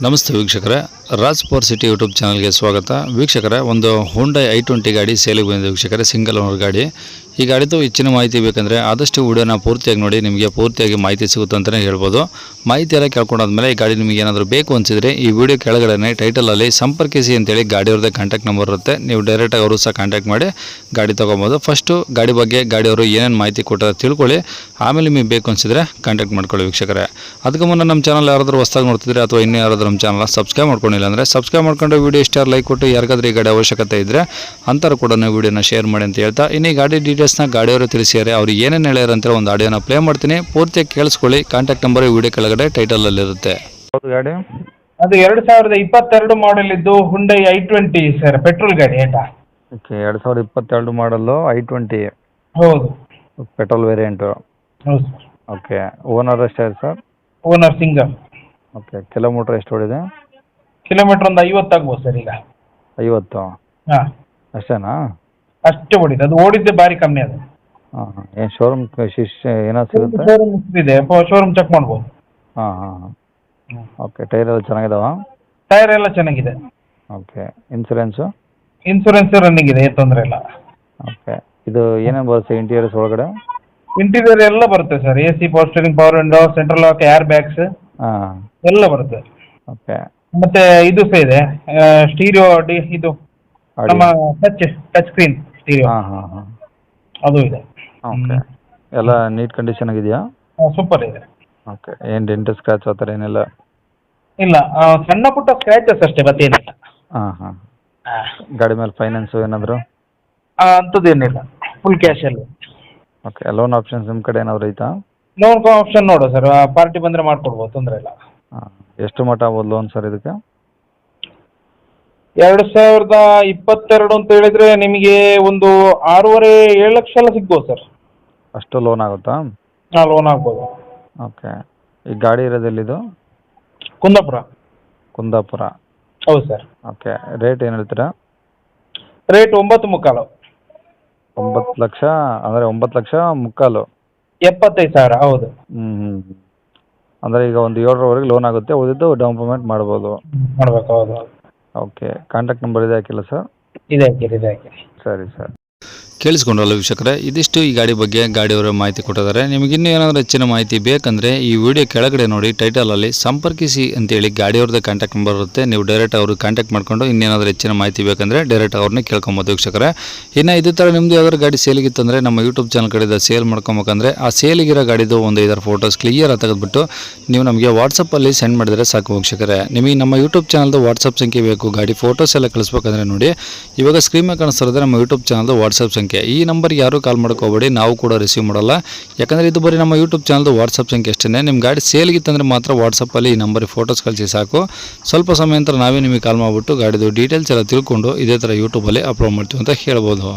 ನಮಸ್ತೆ ವೀಕ್ಷಕರೇ, Raj power city YouTube ಚಾನಲ್ಗೆ ಸ್ವಾಗತ. ವೀಕ್ಷಕರೇ, ಒಂದು Hyundai i20 ಗಾಡಿ ಸೇಲಿಗೆ ಬಂದಿದೆ ವೀಕ್ಷಕರೇ. ಸಿಂಗಲ್ ಓನರ್ ಗಾಡಿ. ಈ ಗಾಡಿದು ಹೆಚ್ಚಿನ ಮಾಹಿತಿ ಬೇಕಂದರೆ ಆದಷ್ಟು ವಿಡಿಯೋನ ಪೂರ್ತಿಯಾಗಿ ನೋಡಿ, ನಿಮಗೆ ಪೂರ್ತಿಯಾಗಿ ಮಾಹಿತಿ ಸಿಗುತ್ತೆ ಅಂತಲೇ ಹೇಳ್ಬೋದು. ಮಾಹಿತಿ ಎಲ್ಲ ಕೇಳ್ಕೊಂಡಾದ್ಮೇಲೆ ಈ ಗಾಡಿ ನಿಮಗೆ ಏನಾದರೂ ಬೇಕು ಅನಿಸಿದರೆ ಈ ವಿಡಿಯೋ ಕೆಳಗಡೆ ಟೈಟಲಲ್ಲಿ ಸಂಪರ್ಕಿಸಿ ಅಂತೇಳಿ ಗಾಡಿಯವ್ರದ್ದೇ ಕಾಂಟ್ಯಾಕ್ಟ್ ನಂಬರ್ ಇರುತ್ತೆ. ನೀವು ಡೈರೆಕ್ಟಾಗಿ ಅವರು ಸಹ ಕಾಂಟ್ಯಾಕ್ಟ್ ಮಾಡಿ ಗಾಡಿ ತೊಗೊಬೋದು. ಫಸ್ಟು ಗಾಡಿ ಬಗ್ಗೆ ಗಾಡಿಯವರು ಏನೇನು ಮಾಹಿತಿ ಕೊಟ್ಟಾರೆ ತಿಳ್ಕೊಳ್ಳಿ, ಆಮೇಲೆ ನಿಮಗೆ ಬೇಕು ಅನಿಸಿದರೆ ಕಾಂಟ್ಯಾಕ್ಟ್ ಮಾಡ್ಕೊಳ್ಳಿ ವೀಕ್ಷಕರೇ. ಅದಕ್ಕೆ ಮುನ್ನ ನಮ್ಮ ಚಾನಲ್ ಯಾರಾದರೂ ಹೊಸದಾಗಿ ನೋಡ್ತಿದ್ರೆ ಅಥವಾ ಇನ್ನೂ ಯಾರಾದರೂ ನಮ್ಮ ಚಾನಲ್ ಸಬ್ಸ್ಕ್ರೈಬ್ ಮಾಡ್ಕೊಂಡಿಲ್ಲ ಅಂದರೆ ಸಬ್ಸ್ಕ್ರೈಬ್ ಮಾಡ್ಕೊಂಡು ವಿಡಿಯೋ ಇಷ್ಟ ಲೈಕ್ ಕೊಟ್ಟು ಯಾರಿಗಾದ್ರೂ ಈ ಗಾಡಿ ಅವಶ್ಯಕತೆ ಇದ್ದರೆ ಅಂಥವ್ರು ಕೂಡ ವಿಡಿಯೋನ ಶೇರ್ ಮಾಡಿ ಅಂತ ಹೇಳ್ತಾ, ಇನ್ನು ಈ ಗಾಡಿ ಡೀಟೇಲ್ಸ್ನ ಗಾಡಿಯವರು ತಿಳಿಸಿದ್ದಾರೆ. ಅವ್ರು ಏನೇನು ಹೇಳ್ಯಾರ ಅಂತ ಒಂದು ಆಡಿಯೋನ ಪ್ಲೇ ಮಾಡ್ತೀನಿ, ಪೂರ್ತಿಯಾಗಿ ಕೇಳಿಸ್ಕೊಳ್ಳಿ. ಕಾಂಟ್ಯಾಕ್ಟ್ ನಂಬರ್ ವಿಡಿಯೋ ಕೆಳಗಡೆ ಟೈಟಲಲ್ಲಿರುತ್ತೆ. ಹೌದು, ಗಾಡಿ ಅದು 2022 ಮಾಡೆಲ್ ಇದ್ದು Hyundai i20 ಸರ್, ಪೆಟ್ರೋಲ್ ಗಾಡಿ ಆಯ್ತಾ. Okay, 2022 ಮಾಡಲ್ಲು i20. ಹೌದು, ಪೆಟ್ರೋಲ್ ವೇರಿಯಂಟು. ಹೌದು ಸರ್. ಓಕೆ, ಓನರ್ ಎಷ್ಟಾಗಿದೆ sir? Owner single. Okay, kilometre ಎಷ್ಟು ಓಡಿದೆ? ಕಿಲೋಮೀಟ್ರ್ ಒಂದು 50 ಆಗ್ಬೋದು ಸರ್ ಈಗ. 50? ಹಾಂ, ಅಷ್ಟೇನಾ? ಅಷ್ಟೇ ಓಡಿದೆ. ಅದು ಓಡಿದ್ದೆ ಭಾರಿ ಕಮ್ಮಿ ಅದು. ಹಾಂ ಹಾಂ, ಏನು ಶೋರೂಮ್ ಏನಾದ್ರು ಸಿಗುತ್ತೆ? ಶೋರೂಮ್ ಇದೆ, ಶೋರೂಮ್ ಚೆಕ್ ಮಾಡ್ಬೋದು. ಹಾಂ ಹಾಂ ಹಾಂ. ಓಕೆ, ಟೈರ್ ಎಲ್ಲ ಚೆನ್ನಾಗಿದಾವ? ಟೈರ್ ಎಲ್ಲ ಚೆನ್ನಾಗಿದೆ. Okay, insurance? ಇನ್ಸೂರೆನ್ಸ್ ರನ್ನಿಂಗ್ ಇದೆ, ಏನು ತೊಂದರೆ ಇಲ್ಲ. ಓಕೆ, ಇದು ಏನೇನು ಬರುತ್ತೆ ಇಂಟೀರಿಯರ್ಸ್ ಒಳಗಡೆ? ಇಂಟೀರಿಯರ್ ಎಲ್ಲ ಬರುತ್ತೆ sir. AC, power steering, power window, central lock, air bags ಹಾಂ, ಎಲ್ಲ ಬರುತ್ತೆ. ಓಕೆ. ಮತ್ತೆ ಇದು ಸಹ ಇದೆ, ಸ್ಟೀರಿಯೋ ಇದು ನಮ್ಮ ಟಚ್ ಸ್ಕ್ರೀನ್ ಸ್ಟೀರಿಯೋ, ಹಾಂ ಹಾಂ ಹಾಂ, ಅದು ಇದೆ. ಓಕೆ. ಎಲ್ಲ ನೀಟ್ ಕಂಡೀಷನ್ ಆಗಿದೆಯಾ? ಸೂಪರ್ ಇದೆ. ಓಕೆ, ಏನು ಡೆಂಟ್ ಸ್ಕ್ರ್ಯಾಚ್ ಆ ಥರ ಏನಿಲ್ಲ? ಇಲ್ಲ, ಸಣ್ಣ ಪುಟ್ಟ ಸ್ಕ್ರ್ಯಾಚಸ್ ಅಷ್ಟೇ, ಮತ್ತೇನಿಲ್ಲ. ಹಾಂ ಹಾಂ. ಗಾಡಿ ಮೇಲೆ ಫೈನಾನ್ಸು ಏನಾದರೂ? ಅಂಥದ್ದೇನಿಲ್ಲ, ಫುಲ್ ಕ್ಯಾಶಲ್ಲಿ. ಓಕೆ, ಲೋನ್ ಆಪ್ಷನ್ಸ್ ನಿಮ್ಮ ಕಡೆ ಏನಾದರೂ ಐತಾ? ಲೋನ್ ಆಪ್ಷನ್ ನೋಡು ಸರ್, ಪಾರ್ಟಿ ಬಂದರೆ ಮಾಡ್ಕೊಡ್ಬೋದು, ತೊಂದರೆ ಇಲ್ಲ. ಹಾಂ, ಎಷ್ಟು ಮಟ್ಟ ಆಗ್ಬೋದು ಲೋನ್ ಸರ್ ಇದಕ್ಕೆ? 2022 ಅಂತ ಹೇಳಿದರೆ ನಿಮಗೆ ಒಂದು 6.5-7 ಲಕ್ಷ ಎಲ್ಲ ಸಿಗ್ಬೋದು ಸರ್. ಅಷ್ಟು ಲೋನ್ ಆಗುತ್ತಾ? ಹಾಂ, ಲೋನ್ ಆಗ್ಬೋದು. ಓಕೆ, ಈ ಗಾಡಿ ಇರೋದೆಲ್ಲಿದು? ಕುಂದಾಪುರ. ಕುಂದಾಪುರ. ಹೌದು ಸರ್. ಓಕೆ, ರೇಟ್ ಏನು ಹೇಳ್ತೀರಾ? ರೇಟ್ 9.25. 9 ಲಕ್ಷ ಅಂದರೆ 9 ಲಕ್ಷ ಮುಕ್ಕಾಲು? 75,000. ಹೌದು. ಹ್ಞೂ ಹ್ಞೂ. ಅಂದರೆ ಈಗ ಒಂದು 7ರವರೆಗೆ ಲೋನ್ ಆಗುತ್ತೆ, ಉಳಿದಿದ್ದು ಡೌನ್ ಪೇಮೆಂಟ್ ಮಾಡ್ಬೋದು. ಮಾಡಬೇಕು. ಹೌದು. ಓಕೆ, ಕಾಂಟ್ಯಾಕ್ಟ್ ನಂಬರ್ ಇದೆ ಹಾಕಿಲ್ಲ ಸರ್? ಇದೆ ಹಾಕಿರಿ. ಸರಿ ಸರ್. ಕೇಳಿಸ್ಕೊಂಡ್ರಲ್ಲ ವೀಕ್ಷಕರೇ, ಇದಿಷ್ಟು ಈ ಗಾಡಿ ಬಗ್ಗೆ ಗಾಡಿಯವರ ಮಾಹಿತಿ ಕೊಟ್ಟಿದ್ದಾರೆ. ನಿಮಗೆ ಇನ್ನೂ ಏನಾದರೂ ಹೆಚ್ಚಿನ ಮಾಹಿತಿ ಬೇಕಂದರೆ ಈ ವಿಡಿಯೋ ಕೆಳಗಡೆ ನೋಡಿ ಟೈಟಲಲ್ಲಿ ಸಂಪರ್ಕಿಸಿ ಅಂತೇಳಿ ಗಾಡಿಯವ್ರದ್ದು ಕಾಂಟ್ಯಾಕ್ಟ್ ನಂಬರ್ ಇರುತ್ತೆ. ನೀವು ಡೈರೆಕ್ಟ್ ಅವ್ರಿಗೆ ಕಾಂಟ್ಯಾಕ್ಟ್ ಮಾಡ್ಕೊಂಡು ಇನ್ನೇನಾದರೂ ಹೆಚ್ಚಿನ ಮಾಹಿತಿ ಬೇಕಂದರೆ ಡೈರೆಕ್ಟ್ ಅವ್ರನ್ನೇ ಕೇಳ್ಕೊಬೋದು ವೀಕ್ಷಕರೇ. ಇನ್ನು ಇದೇ ಥರ ನಿಮ್ಮದು ಯಾವ್ದಾದ್ರು ಗಾಡಿ ಸೇಲಿಗಿತ್ತಂದರೆ ನಮ್ಮ ಯೂಟ್ಯೂಬ್ ಚಾನಲ್ ಕಡೆಯಿಂದ ಸೇಲ್ ಮಾಡ್ಕೊಬೇಕಂದ್ರೆ ಆ ಸೇಲಿಗಿರೋ ಗಾಡಿದು ಒಂದು 5 ಫೋಟೋಸ್ ಕ್ಲಿಯರ್ ತೆಗೆದುಬಿಟ್ಟು ನೀವು ನಮಗೆ ವಾಟ್ಸಪ್ಪಲ್ಲಿ ಸೆಂಡ್ ಮಾಡಿದರೆ ಸಾಕು ವೀಕ್ಷಕರೇ. ನಿಮಗೆ ನಮ್ಮ ಯೂಟ್ಯೂಬ್ ಚಾನಲ್ದು ವಾಟ್ಸಪ್ ಸಂಖ್ಯೆ ಬೇಕು, ಗಾಡಿ ಫೋಟೋಸ್ ಎಲ್ಲ ಕಳಿಸ್ಬೇಕಂದ್ರೆ ನೋಡಿ ಇವಾಗ ಸ್ಕ್ರೀನ್ ಮೇಲೆ ಕಾಣಿಸ್ತಿರೋದು ನಮ್ಮ ಯೂಟ್ಯೂಬ್ ಚಾನಲ್ದು ವಾಟ್ಸಪ್ ಸಂಖ್ಯೆ. ಈ ನಂಬರ್ಗೆ ಯಾರು ಕಾಲ್ ಮಾಡ್ಕೋಬೇಡಿ, ನಾವು ಕೂಡ ರಿಸೀವ್ ಮಾಡಲ್ಲ. ಯಾಕಂದರೆ ಇದು ಬರೀ ನಮ್ಮ ಯೂಟ್ಯೂಬ್ ಚಾನಲ್ದು ವಾಟ್ಸಪ್ ಸಂಖ್ಯೆ ಅಷ್ಟೇ. ನಿಮ್ಮ ಗಾಡಿ ಸೇಲ್ಗಿತ್ತಂದರೆ ಮಾತ್ರ ವಾಟ್ಸಪ್ಪಲ್ಲಿ ಈ ನಂಬರಿಗೆ ಫೋಟೋಸ್ ಕಳಿಸಿ ಸಾಕು. ಸ್ವಲ್ಪ ಸಮಯ ನಂತರ ನಾವೇ ನಿಮಗೆ ಕಾಲ್ ಮಾಡಿಬಿಟ್ಟು ಗಾಡಿದು ಡೀಟೇಲ್ಸ್ ಎಲ್ಲ ತಿಳ್ಕೊಂಡು ಇದೇ ಥರ ಯೂಟ್ಯೂಬಲ್ಲಿ ಅಪ್ಲೋಡ್ ಮಾಡ್ತೀವಿ ಅಂತ ಹೇಳ್ಬೋದು.